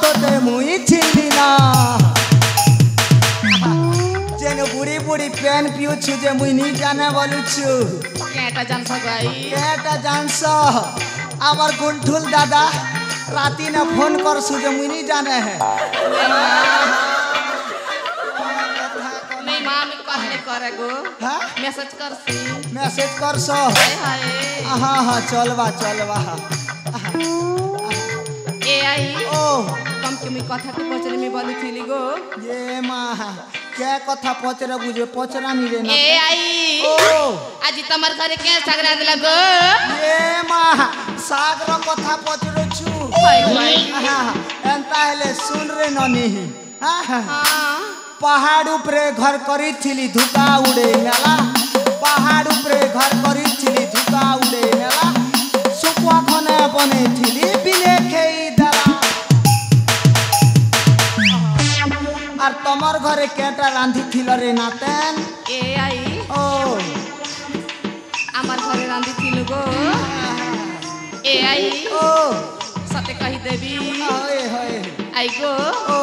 তোতে মুই চিনি না যেন বুড়ি বুড়ি পেন পিউছু যে মুই নি জানে বলুছু কেটা জানছ ভাই কেটা জানছ আমার গুলঠুল দাদা রাতি না ফোন করছু যে মুই নি জানে হে नहीं मां में कहले करे गो हां मैसेज करछ हाय हाय हां हां चलवा ए आई ओ तुम के मी कथा के पचरे में बोलुथिली गो ये मां क्या कथा पचरे बुझे पचरा नी रे ना ए आई ओ आज तमर घरे के सागरा दिला गो ये मां सागर कथा पचरो छु हाय हाय हां एंता हेले सुन रे ननी हां हां पहाड़ उपरे घर करी थिली धुका उड़े नेला पहाड़ उपरे घर करी थिली धुका उड़े नेला सुकुआ खने बने थिली बिले खेई दला और तमर घरे केटा रांधी थिल रे नातेन ए आई ओ আমার ঘরে রাঁধি ছিল গো এ আই ओ সতে কহি দেবি होए होए आई गो ओ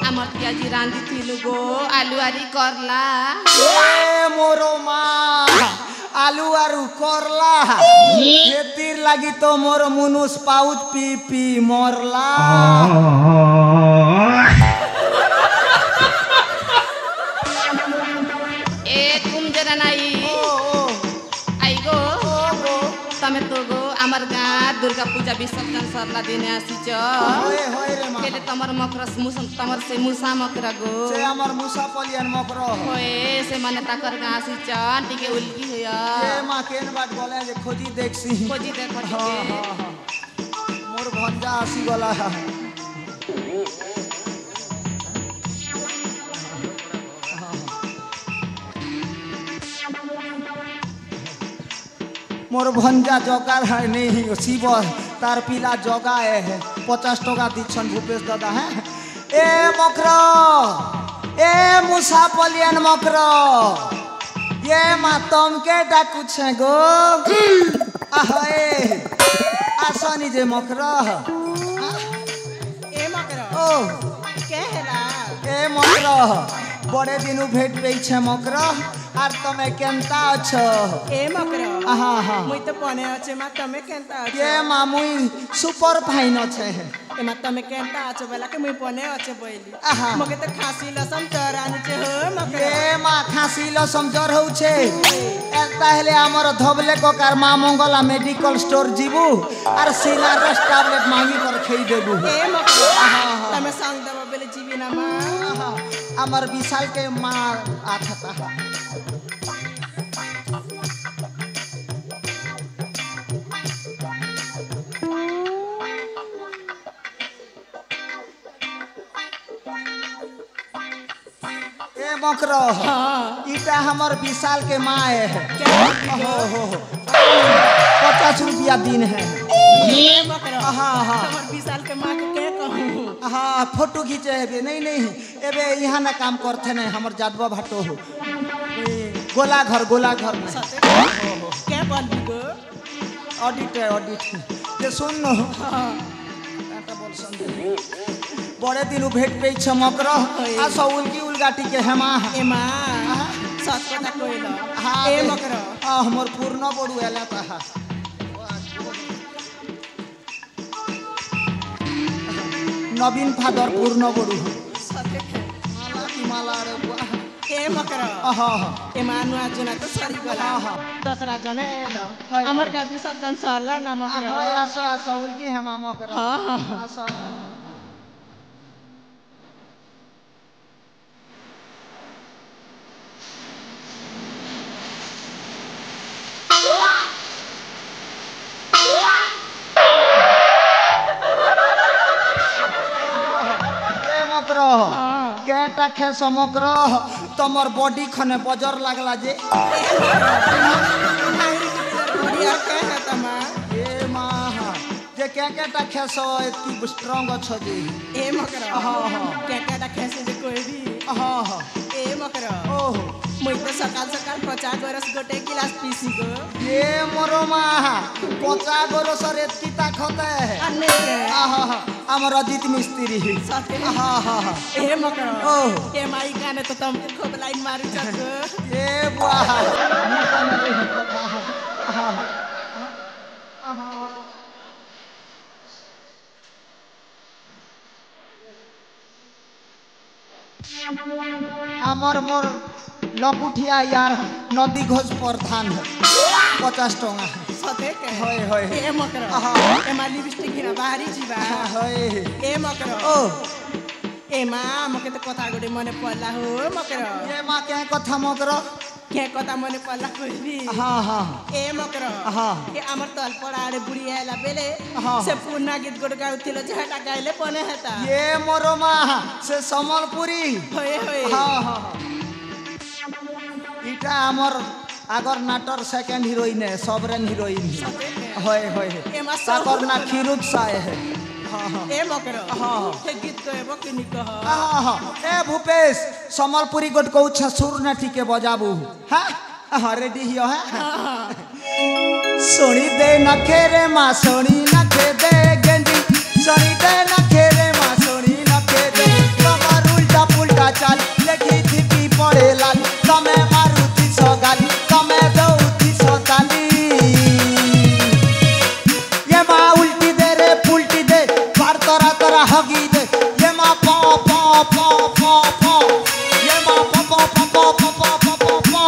আমার পিয়াজি রাঁধি ছিল গো আলু আরি করলা ए मोरो माँ आलू आरु करला हेतीर लगी तो मोर मुनुस पाउच पी पी मोरला ए तुम जरा नाई ओ ओ आई गो ओ गो तमे तो गो আমার গা দুর্গা পূজা বিসর্জন সরলা দিনে আসিছ होए होए रे माँ কেলে তোমার মকরস মুসম তোমার সে মুসা মকরা গো से हमर मुसा पलियन मकरो होए से মানে তাকর গা আসিছ টিকে উলকি হইয়া ये माँ केन बात बोले जे खोजी देखसी खोजी দেখো हाँ টিকে हाँ हाँ मोर भंजा आसी गला मोर भंजा जगार है नहीं शिव तार पीला जगा है 50 टका दीछन भूपेश दादा है ए मकरो ए मुसा पलियन मकरो ये माँ तुम के डाकू छे गो आहए आसनी जे मकरो ए मकरा ओ के हेला ए मकरो बड़े दिनु भेट पे छे मकरो आर तमे केनता अछो ए मकरा आहा हा मुई तो पने अछे मा तमे केनता अछे ये मामुई सुपर फाइन छे ए मा तमे केनता अछे बेला के मुई पने अछे बोइली आहा मके तो खासी लसम चरानी छे हो मकरा ये मा खासी ल समझर हो छे एकता हेले हमर धबले कोकार मा Mangla medical store Jibu are सिनारस tablet मांगी कर खई देबू ए मकरा तमे संग दबा बेले जीवी ना मा हमर विशाल के मां आथता मकरो इटा हमर विशाल के माँ है हो 50 रुपया दिन है ए मकरा हाँ हाँ हमर विशाल के मां के कहूं हाँ फोटो खींचे है नहीं नहीं एबे यहाँ ना काम करते नहीं हमर जादवा भाटो हो गोला घर में के बोल गो ऑडिट है ऑडिट ये सुन नो टाटा बोल सुन बड़े दिन भेट पे चमक रह आ सौल की उलगाटी के हेमा ए मां सच कथा कोइला हाँ ए मकरा आ हमर पूर्ण बड़ू एला ता नवीन फादर पूर्ण बड़ू माला की माला रे बुआ ए मकरा ए मानु आज ना तो सरी गला दसरा जने हमर का विसर्जन सरला ना मकरा आसा सौल की हेमा मकरा हां आसा केटा खे समग्र तमर बॉडी खने बजर लागला जे बढ़िया के है तमा ए मां जे केटा खे सो एतकी स्ट्रांग छ जे ए मकरा हां हां केटा खेसे जे कोई भी हां हां ए मकरा ओह मुई तो सकाल सकाल 50 गरस गोटे गिलास पीसी गो ये मोरो मा 50 गरस रे किता खते अन्ने के आहा हमर अजित मिस्त्री सते आहा ए मकर ओ ए माई गाने तो तुम खूब लाइन मारू छको ए बुआ আমার মোর লপুঠিয়া ইয়ার নদী ঘোষ প্রধান 50 টাকা सते के হয় হয় ए मकर ए मा लिपस्टिक हिना बाहरी जीवा হয় ए मकर ও ए मा मके तो कथा गोटे मने पड़ला हो मकर এ মা কে কথা মকর के कथा मने पड़ला कहिबी হ্যাঁ হ্যাঁ ए मकर হ্যাঁ ए हमर तल पड़ा आड़े बुढ़ी आइला बेले हाँ। से पूर्णा गीत गोट गाउथिलो झटा गाइले पने हेता ये मोरो मा से সম্বলপুরি होए होए হ্যাঁ হ্যাঁ এটা আমার আগর নাটর সেকেন্ড হিরোইন সবরেন হিরোইন হয় হয় एमा তাকর না খিরুত সায় হে হ্যাঁ হ্যাঁ ए मकर हाँ। हे गीत कहबो कि नी कह आहा, ए भूपेश सम्बलपुरी गोट कहू छ सुर न ठीके बजाबू हाँ हाँ रेडी हियो है सोनी दे नखे रे माँ सोनी नखे दे गेंदी सोनी दे नखे रे माँ सोनी नखे दे कमर उल्टा पुल्टा चाल लेखी थी पड़े लाल तमे मारुति सगाली तमे दौती सगाली ये माँ उल्टी दे रे पुल्टी दे पार तोरा तोरा हगी दे ये माँ पॉ पॉ पॉ पॉ पॉ ये माँ पॉ पॉ पॉ पॉ पॉ पॉ पॉ पॉ पॉ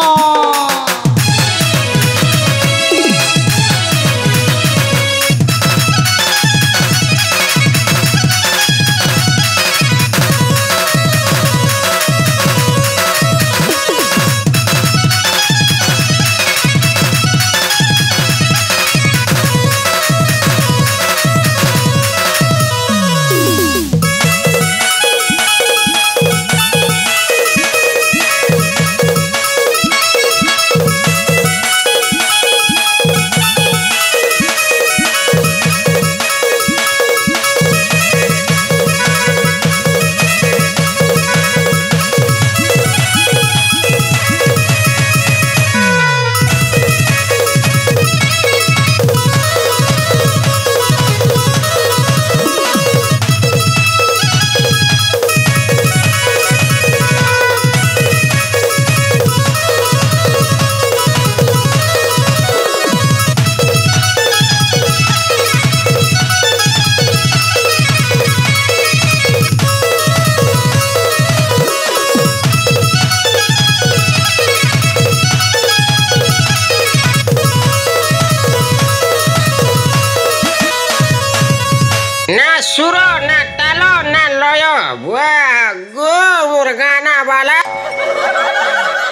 ना सुर ना ताल ना लय वाह गो मोर गाना वाला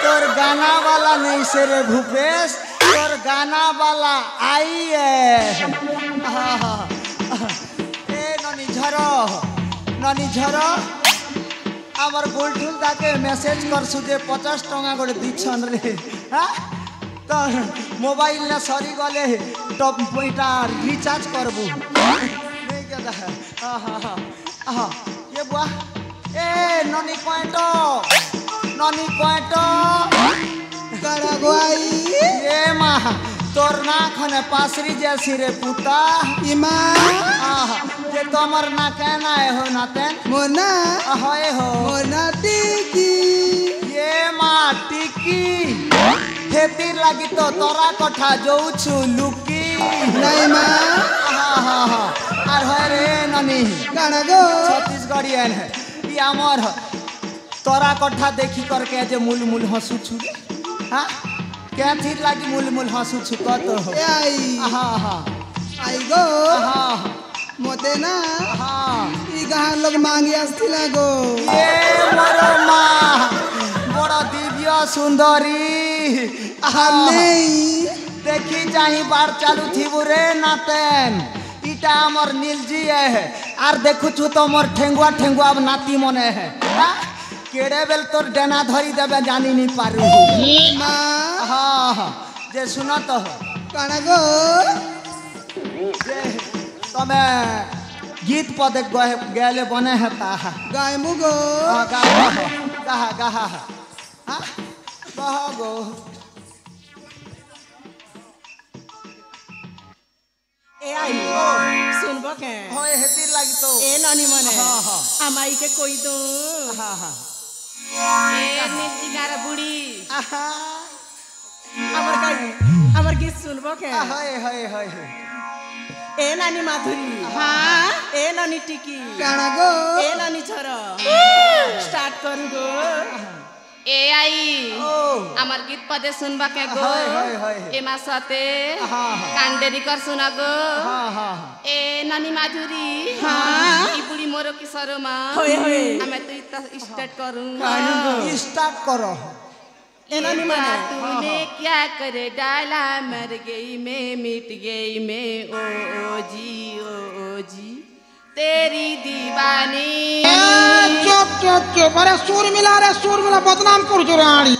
तोर गाना वाला नहीं से रे भूपेश तोर गाना वाला आई है ए ननी झरो আমার গোলঠুল তাকে মেসেজ করছু যে 50 টাকা করে দিছন রে হ্যাঁ তো মোবাইল না সরি গলে টপ পয়টা রিচার্জ করবু নেই কেদা আহা ये बुआ ए ननी पॉइंट करगवाई ये माँ तोर ना खने पासरी जैसी रे पुता इमा आहा ये तोमर ना कहना है हो ना तेन मोना होए हो मोना टिकी ये माँ टिकी खेती लगी तो तोरा कठा जोउछु लुकी नहीं मा आहा आर होए रे ननी करगो छत्तीसगढ़ियन है ये आमर तोरा कठा देखी करके जे मूल मूल हंसू छु हाँ क्या थी लगी मूल मूल हंसू छु कत हो आई हाँ आई गो हाँ मोते ना हाँ ई गान लोग मांगी आस्थिला गो ये मोरो माँ बड़ा दिव्य सुंदरी नहीं देखी जाही बार चालू थी रे नातेन इटा हमर नीलजी है आर देखु छु तो मोर ठेंगुआ अब नाती मने है हाँ? केड़े बेल तोर डेना धरी देबे जानी नहीं पारू माँ हाँ जे सुनो तो करगो जे तमे गीत पद गैले बने है ताहा गाय मुगो गाहा हाँ बहगो ए आई सुनबो के होय हेतिर लागि तो ए नानी मने हाँ, हाँ। अमाई के कोई दो हाँ हाँ ए निचिगार बुढी आहा अमर गीत सुनबो के हाय हाय हाय ए नानी माधुरी हाँ ए नानी टिकी काना गो ए नानी छोरा स्टार्ट करू गो ए आई ओ আমার গীত পদে শুনবা কে গো হায়, হায়, হায়। এমা সাথে হ্যাঁ, হ্যাঁ। কান্ডেরি কর শোনা গো हाँ हाँ এ নানি মাধুরী ই বুড়ি মোর কি শরমা होय होय আমি তুই তো স্টার্ট করুं स्टार्ट करो ए नानी माने तूने क्या कर डाला मर गई मैं मिट गई मैं ओ जी तेरी दीवानी चुप चुप चुप अरे सुर मिला बदनाम कर जो रानी